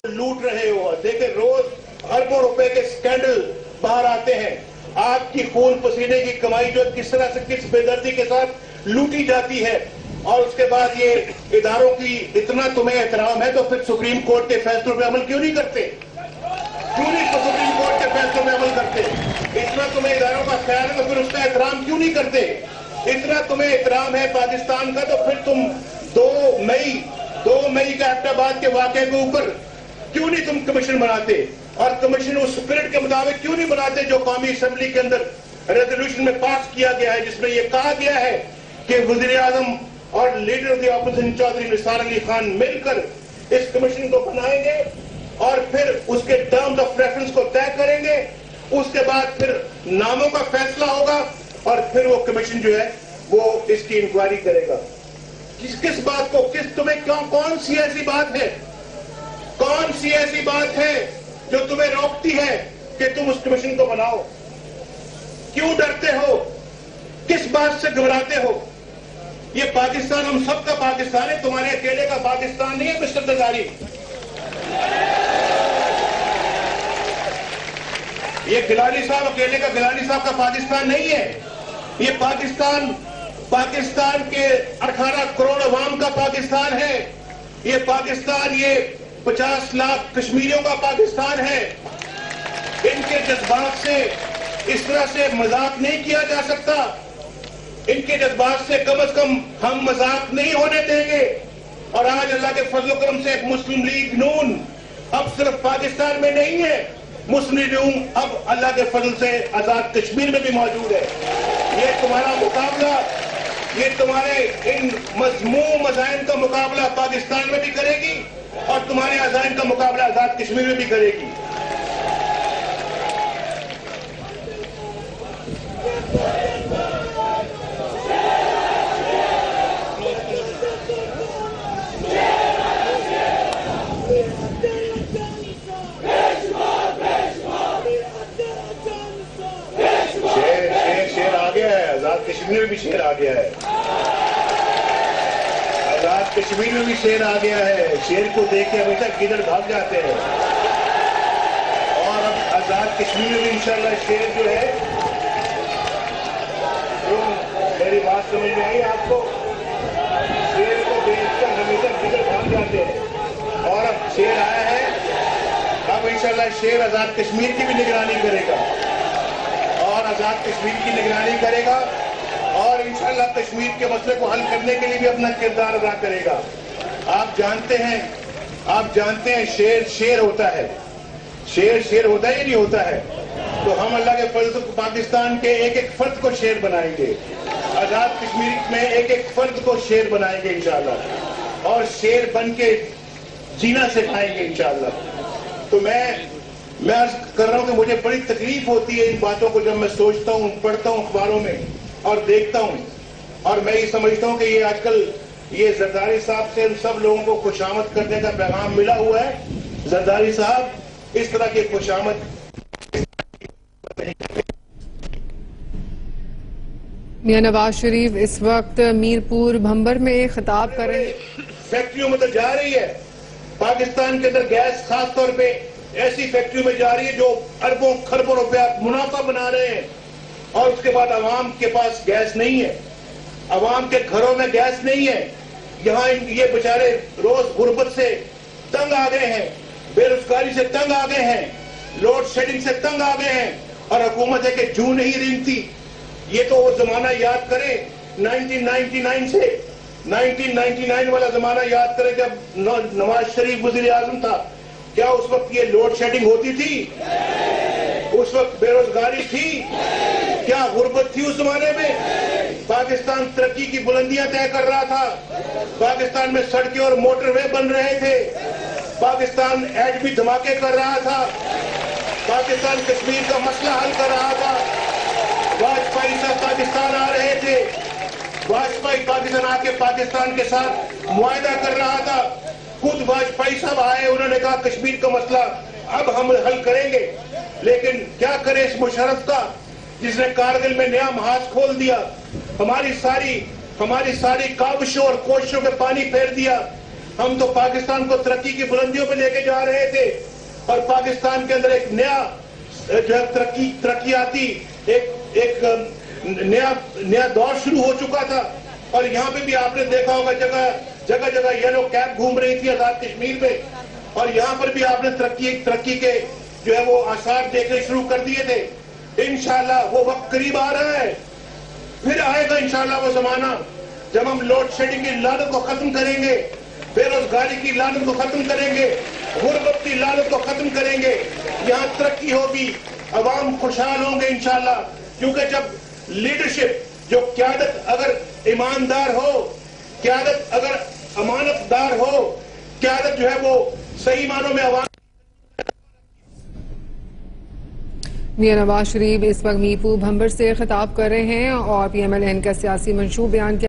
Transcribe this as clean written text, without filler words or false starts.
लूट रहे हो। देखे रोज अरबों रुपए के स्कैंडल बाहर आते हैं। आपकी खून पसीने की कमाई जो किस तरह से किस बेदर्दी के साथ लूटी जाती है, और उसके बाद ये इदारों की इतना तुम्हें एहतराम है तो फिर सुप्रीम कोर्ट के फैसलों पे अमल क्यों नहीं करते? क्यों नहीं सुप्रीम कोर्ट के फैसलों पे अमल करते? इतना तुम्हें इदारों का ख्याल है तो फिर उसका एहतराम क्यों नहीं करते? इतना तुम्हें एहतराम है पाकिस्तान का तो फिर तुम 2 मई का एबटाबाद के वाक़े के ऊपर क्यों नहीं तुम कमीशन बनाते? और कमीशन उस स्पिरिट के मुताबिक क्यों नहीं बनाते जो कौमी असेंबली के अंदर रेजोल्यूशन में पास किया गया है, जिसमें यह कहा गया है कि वज़ीर आज़म और leader of the opposition Chaudhry Nisar Ali Khan मिलकर इस कमीशन को बनाएंगे और फिर उसके टर्म्स ऑफ रेफरेंस को तय करेंगे। उसके बाद फिर नामों का फैसला होगा और फिर वो कमीशन जो है वो इसकी इंक्वायरी करेगा। किस बात को, तुम्हें कौन सी ऐसी बात है, कौन सी ऐसी बात है जो तुम्हें रोकती है कि तुम उस कमीशन को बनाओ? क्यों डरते हो? किस बात से घबराते हो? ये पाकिस्तान हम सबका पाकिस्तान है, तुम्हारे अकेले का पाकिस्तान नहीं है मिस्टर जरदारी। ये गिलानी साहब अकेले का, गिलानी साहब का पाकिस्तान नहीं है। ये पाकिस्तान के 18 करोड़ अवाम का पाकिस्तान है। ये पाकिस्तान, ये 50 लाख कश्मीरियों का पाकिस्तान है। इनके जज्बात से इस तरह से मजाक नहीं किया जा सकता। इनके जज्बात से कम हम मजाक नहीं होने देंगे। और आज अल्लाह के फजल करम से एक मुस्लिम लीग नून अब सिर्फ पाकिस्तान में नहीं है, मुस्लिम लीग नून अब अल्लाह के फजल से आजाद कश्मीर में भी मौजूद है। ये तुम्हारा मुकाबला, ये तुम्हारे इन मजमूम अज़ाइम का मुकाबला पाकिस्तान में भी करेगी और तुम्हारे अज़ाइम का मुकाबला आजाद कश्मीर में भी करेगी। कश्मीर में भी शेर आ गया है, आजाद कश्मीर में भी शेर आ गया है। शेर को देख के हमेशा गिदड़ भाग जाते हैं और अब आजाद कश्मीर में भी इंशाल्लाह शेर जो है, तो मेरी बात समझ में आई आपको? शेर को देखकर हमेशा गिदड़ भाग जाते हैं और अब शेर आया है। अब इंशाल्लाह शेर आजाद कश्मीर की भी निगरानी करेगा और आजाद कश्मीर की निगरानी करेगा और इंशाल्लाह कश्मीर के मसले को हल करने के लिए भी अपना किरदार अदा करेगा। आप जानते हैं शेर शेर होता है, शेर होता है या नहीं होता है? तो हम अल्लाह के फजल से पाकिस्तान के एक एक फर्द को शेर बनाएंगे, आजाद कश्मीर में एक एक फर्द को शेर बनाएंगे इंशाल्लाह, और शेर बन के जीना सिखाएंगे इंशाल्लाह। तो मैं अर्ज कर रहा हूं कि मुझे बड़ी तकलीफ होती है इन बातों को जब मैं सोचता हूं, पढ़ता हूं अखबारों में और देखता हूं, और मैं ये समझता हूं कि ये आजकल ये जरदारी साहब से इन सब लोगों को खुशामद करने का पैगाम मिला हुआ है। जरदारी साहब इस तरह की खुशामद मियां नवाज शरीफ इस वक्त मीरपुर भंबर में खिताब कर रहे हैं। फैक्ट्रियों में तो जा रही है पाकिस्तान के अंदर गैस, खास तौर पे ऐसी फैक्ट्रियों में जा रही है जो अरबों खरबों रुपया मुनाफा बना रहे हैं, और उसके बाद अवाम के पास गैस नहीं है, अवाम के घरों में गैस नहीं है। यहाँ ये बेचारे रोज गुर्बत से तंग आ गए हैं, बेरोजगारी से तंग आ गए हैं, लोड शेडिंग से तंग आ गए हैं, और हुकूमत है कि जूं नहीं रेंगती। ये तो वो जमाना याद करें 1999 से, 1999 वाला जमाना याद करें जब नवाज शरीफ वजीर आजम था। क्या उस वक्त ये लोड शेडिंग होती थी? उस वक्त बेरोजगारी थी? क्या गुर्बत थी उस जमाने में? पाकिस्तान तरक्की की बुलंदियां तय कर रहा था, पाकिस्तान में सड़कें और मोटरवे बन रहे थे, पाकिस्तान एटमी धमाके कर रहा था, पाकिस्तान कश्मीर का मसला हल कर रहा था। वाजपेयी साहब पाकिस्तान आ रहे थे, वाजपेयी पाकिस्तान आके पाकिस्तान के साथ मुआहदा कर रहा था। खुद वाजपेयी साहब आए, उन्होंने कहा कश्मीर का मसला अब हम हल करेंगे। लेकिन क्या करे इस मुशर्रफ का जिसने कारगिल में नया महाज खोल दिया, हमारी सारी काविशों और कोशिशों पे पानी फेर दिया। हम तो पाकिस्तान को तरक्की की बुलंदियों पे लेके जा रहे थे और पाकिस्तान के अंदर एक नया जो है तरक्कियाती एक नया दौर शुरू हो चुका था। और यहाँ पे भी आपने देखा होगा जगह जगह येलो कैप घूम रही थी आजाद कश्मीर में, और यहाँ पर भी आपने तरक्की के जो है वो आसार देखने शुरू कर दिए थे। इंशाल्लाह वो वक्त करीब आ रहा है, फिर आएगा इंशाल्लाह वो जमाना जब हम लोड शेडिंग की लानत को खत्म करेंगे, बेरोजगारी की लानत को खत्म करेंगे, गुर्बत की लानत को खत्म करेंगे, यहाँ तरक्की होगी, अवाम खुशहाल होंगे इंशाल्लाह। क्योंकि जब लीडरशिप जो क़यादत अगर ईमानदार हो, क़यादत अगर अमानतदार हो, क़यादत जो है वो सही मानों में अवाम। मियां नवाज शरीफ इस वक्त मीरपुर भंबर से खिताब कर रहे हैं और PMLN का सियासी मंशूब बयान किया।